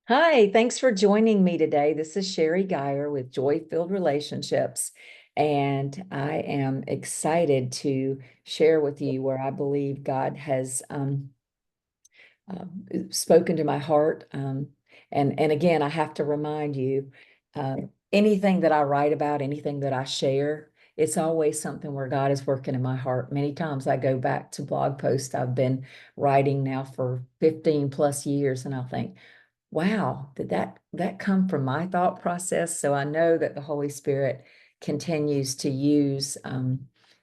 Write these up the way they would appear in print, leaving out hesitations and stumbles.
Hi, thanks for joining me today. This is Sherry Geyer with Joy Filled Relationships, and I am excited to share with you where I believe God has spoken to my heart. And again, I have to remind you, anything that I write about, anything that I share, it's always something where God is working in my heart. Many times I go back to blog posts I've been writing now for 15 plus years, and I'll think, wow, did that come from my thought process? So I know that the Holy Spirit continues to use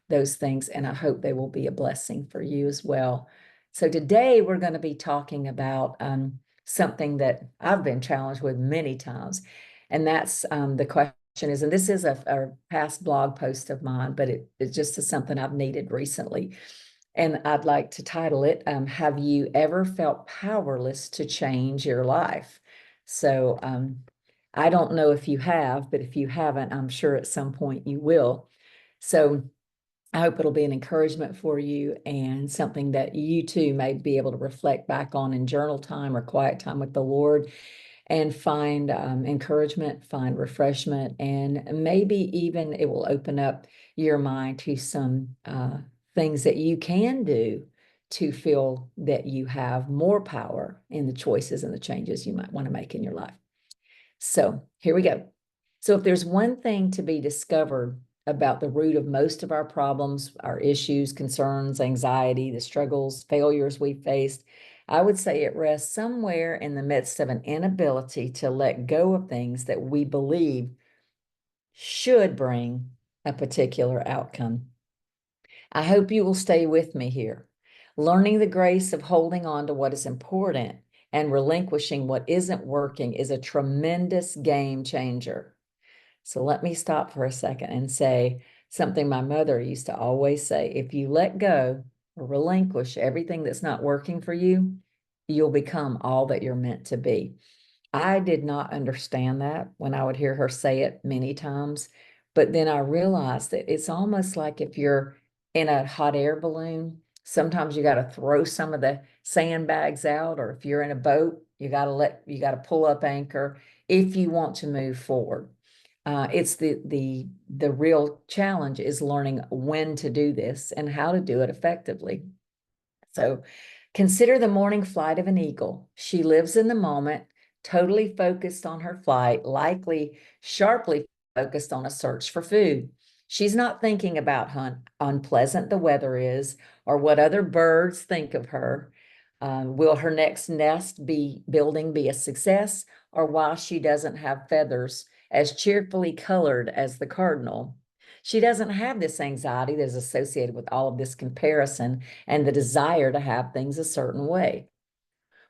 those things, and I hope they will be a blessing for you as well. So today we're going to be talking about something that I've been challenged with many times, and that's the question is, and this is a past blog post of mine, but it just is something I've needed recently. And I'd like to title it, Have You Ever Felt Powerless to Change Your Life? So I don't know if you have, but if you haven't, I'm sure at some point you will. So I hope it'll be an encouragement for you and something that you too may be able to reflect back on in journal time or quiet time with the Lord and find encouragement, find refreshment, and maybe even it will open up your mind to some things that you can do to feel that you have more power in the choices and the changes you might want to make in your life. So here we go. So if there's one thing to be discovered about the root of most of our problems, our issues, concerns, anxiety, the struggles, failures we faced, I would say it rests somewhere in the midst of an inability to let go of things that we believe should bring a particular outcome. I hope you will stay with me here. Learning the grace of holding on to what is important and relinquishing what isn't working is a tremendous game changer. So let me stop for a second and say something my mother used to always say. If you let go or relinquish everything that's not working for you, you'll become all that you're meant to be. I did not understand that when I would hear her say it many times, but then I realized that it's almost like if you're in a hot air balloon, sometimes you got to throw some of the sandbags out, or if you're in a boat, you got to pull up anchor if you want to move forward. It's the real challenge is learning when to do this and how to do it effectively. So consider the morning flight of an eagle. She lives in the moment, totally focused on her flight, likely sharply focused on a search for food. She's not thinking about how unpleasant the weather is or what other birds think of her. Will her next nest building be a success, or why she doesn't have feathers as cheerfully colored as the cardinal? She doesn't have this anxiety that is associated with all of this comparison and the desire to have things a certain way.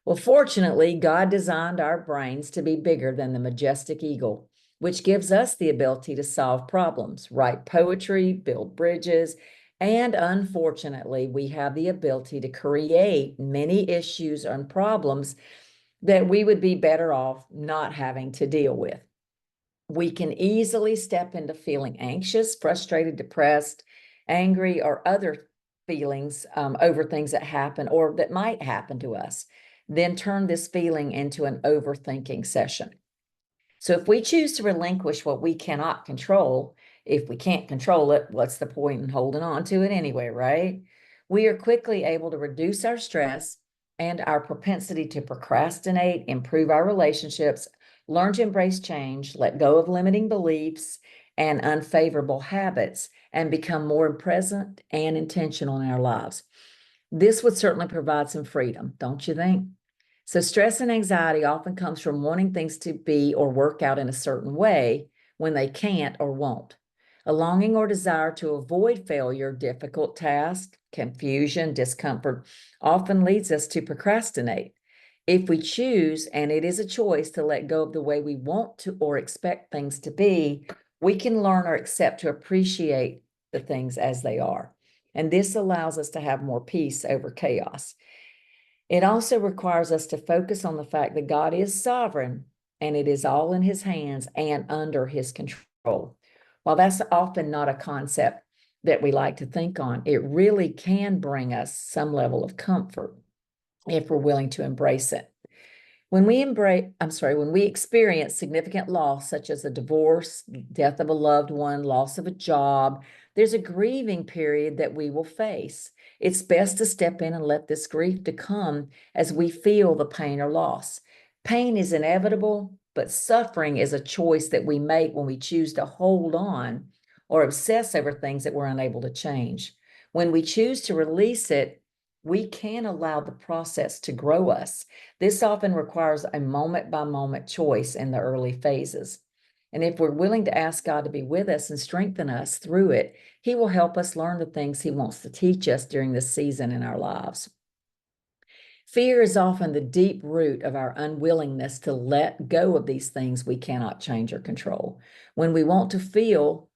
Well, fortunately, God designed our brains to be bigger than the majestic eagle, which gives us the ability to solve problems, write poetry, build bridges, and unfortunately, we have the ability to create many issues and problems that we would be better off not having to deal with. We can easily step into feeling anxious, frustrated, depressed, angry, or other feelings over things that happen or that might happen to us. Then turn this feeling into an overthinking session. So if we choose to relinquish what we cannot control, if we can't control it, what's the point in holding on to it anyway, right? We are quickly able to reduce our stress and our propensity to procrastinate, improve our relationships, learn to embrace change, let go of limiting beliefs and unfavorable habits, and become more present and intentional in our lives. This would certainly provide some freedom, don't you think? So, stress and anxiety often comes from wanting things to be or work out in a certain way when they can't or won't. A longing or desire to avoid failure, difficult tasks, confusion, discomfort often leads us to procrastinate. If we choose, and it is a choice, to let go of the way we want to or expect things to be, we can learn or accept to appreciate the things as they are. And this allows us to have more peace over chaos. It also requires us to focus on the fact that God is sovereign and it is all in his hands and under his control. While that's often not a concept that we like to think on, it really can bring us some level of comfort if we're willing to embrace it. when we experience significant loss, such as a divorce, death of a loved one, loss of a job, there's a grieving period that we will face. It's best to step in and let this grief to come as we feel the pain or loss. Pain is inevitable, but suffering is a choice that we make when we choose to hold on or obsess over things that we're unable to change. When we choose to release it, we can allow the process to grow us. This often requires a moment by moment choice in the early phases. And if we're willing to ask God to be with us and strengthen us through it, He will help us learn the things He wants to teach us during this season in our lives. Fear is often the deep root of our unwillingness to let go of these things we cannot change or control. When we want to feel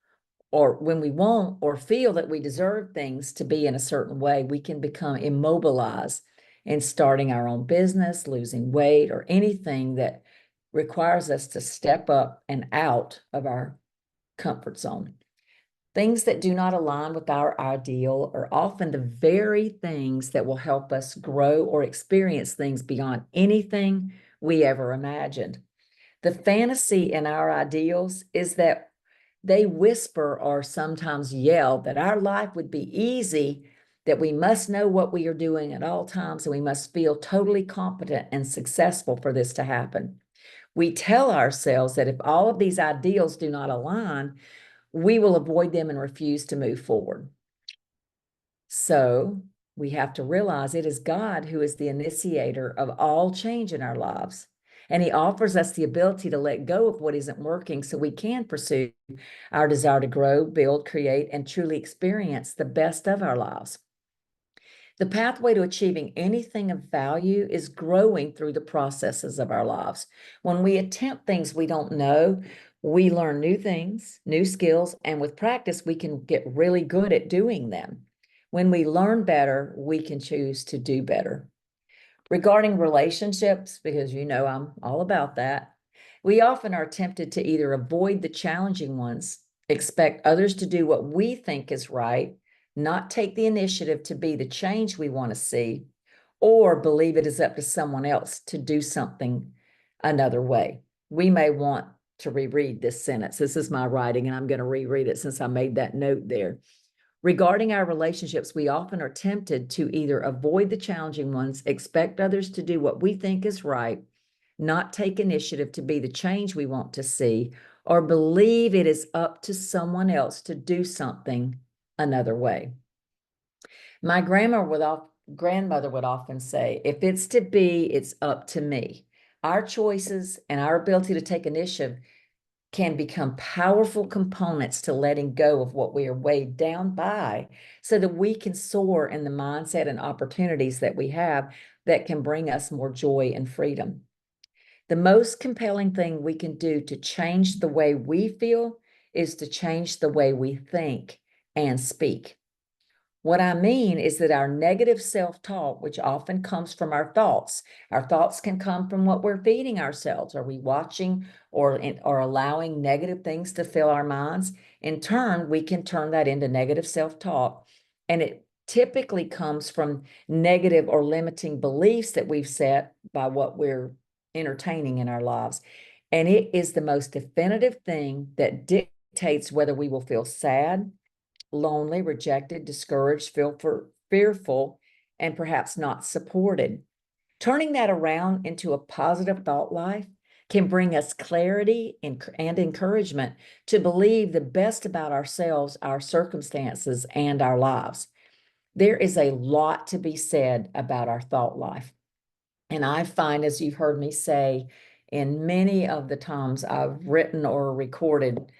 or when we want or feel that we deserve things to be in a certain way, we can become immobilized in starting our own business, losing weight, or anything that requires us to step up and out of our comfort zone. Things that do not align with our ideal are often the very things that will help us grow or experience things beyond anything we ever imagined. The fantasy in our ideals is that they whisper or sometimes yell that our life would be easy, that we must know what we are doing at all times, and we must feel totally competent and successful for this to happen. We tell ourselves that if all of these ideals do not align, we will avoid them and refuse to move forward. So we have to realize it is God who is the initiator of all change in our lives. And He offers us the ability to let go of what isn't working so we can pursue our desire to grow, build, create, and truly experience the best of our lives. The pathway to achieving anything of value is growing through the processes of our lives. When we attempt things we don't know, we learn new things, new skills, and with practice, we can get really good at doing them. When we learn better, we can choose to do better. Regarding relationships, because you know I'm all about that, we often are tempted to either avoid the challenging ones, expect others to do what we think is right, not take the initiative to be the change we want to see, or believe it is up to someone else to do something another way. We may want to reread this sentence. This is my writing, and I'm going to reread it since I made that note there. Regarding our relationships, we often are tempted to either avoid the challenging ones, expect others to do what we think is right, not take initiative to be the change we want to see, or believe it is up to someone else to do something another way. My grandmother would often say, if it's to be, it's up to me. Our choices and our ability to take initiative can become powerful components to letting go of what we are weighed down by so that we can soar in the mindset and opportunities that we have that can bring us more joy and freedom. The most compelling thing we can do to change the way we feel is to change the way we think and speak. What I mean is that our negative self-talk, which often comes from our thoughts can come from what we're feeding ourselves. Are we watching or allowing negative things to fill our minds? In turn, we can turn that into negative self-talk. And it typically comes from negative or limiting beliefs that we've set by what we're entertaining in our lives. And it is the most definitive thing that dictates whether we will feel sad, lonely, rejected, discouraged, fearful, and perhaps not supported. Turning that around into a positive thought life can bring us clarity and encouragement to believe the best about ourselves, our circumstances, and our lives. There is a lot to be said about our thought life. And I find, as you've heard me say, in many of the times I've written or recorded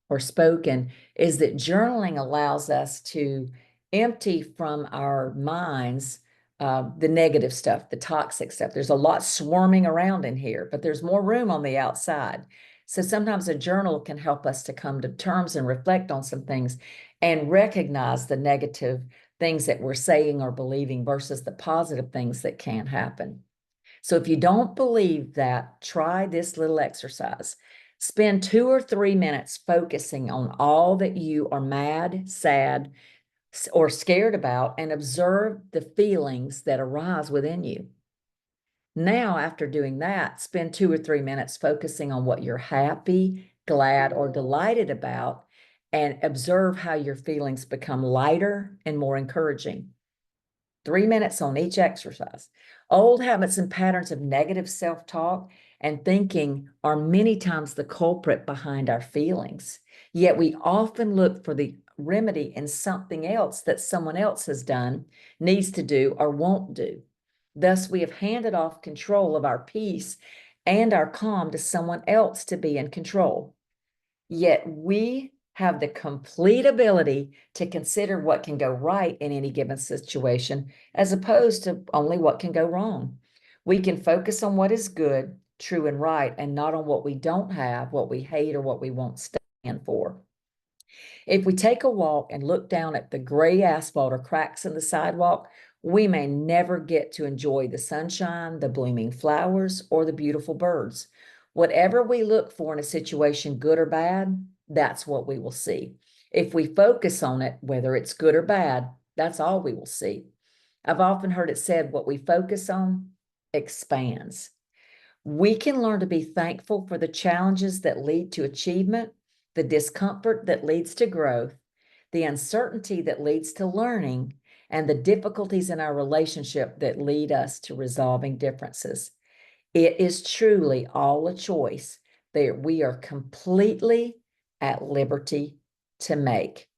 or spoken, is that journaling allows us to empty from our minds the negative stuff, the toxic stuff. There's a lot swarming around in here, but there's more room on the outside. So sometimes a journal can help us to come to terms and reflect on some things and recognize the negative things that we're saying or believing versus the positive things that can happen. So if you don't believe that, try this little exercise. Spend 2 or 3 minutes focusing on all that you are mad, sad, or scared about and observe the feelings that arise within you. Now, after doing that, spend 2 or 3 minutes focusing on what you're happy, glad, or delighted about, and observe how your feelings become lighter and more encouraging. 3 minutes on each exercise. Old habits and patterns of negative self-talk and thinking are many times the culprit behind our feelings. Yet we often look for the remedy in something else that someone else has done, needs to do, or won't do. Thus, we have handed off control of our peace and our calm to someone else to be in control. Yet we have the complete ability to consider what can go right in any given situation, as opposed to only what can go wrong. We can focus on what is good, true, and right, and not on what we don't have, what we hate, or what we won't stand for. If we take a walk and look down at the gray asphalt or cracks in the sidewalk, we may never get to enjoy the sunshine, the blooming flowers, or the beautiful birds. Whatever we look for in a situation, good or bad, that's what we will see. If we focus on it, whether it's good or bad, that's all we will see. I've often heard it said, what we focus on expands. We can learn to be thankful for the challenges that lead to achievement, the discomfort that leads to growth, the uncertainty that leads to learning, and the difficulties in our relationship that lead us to resolving differences. It is truly all a choice that we are completely at liberty to make.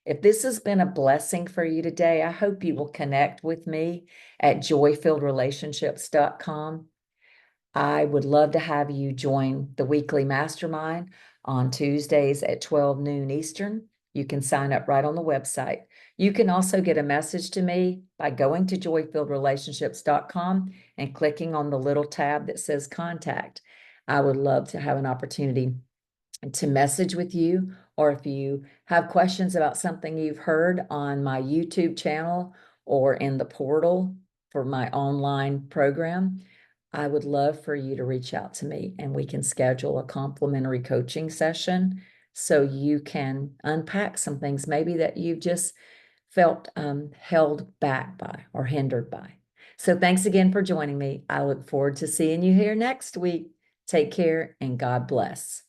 If this has been a blessing for you today, I hope you will connect with me at joyfilledrelationships.com. I would love to have you join the weekly mastermind on Tuesdays at 12 noon Eastern. You can sign up right on the website. You can also get a message to me by going to joyfilledrelationships.com and clicking on the little tab that says contact. I would love to have an opportunity to message with you, or if you have questions about something you've heard on my YouTube channel or in the portal for my online program, I would love for you to reach out to me and we can schedule a complimentary coaching session so you can unpack some things maybe that you've just felt held back by or hindered by. So thanks again for joining me. I look forward to seeing you here next week. Take care and God bless.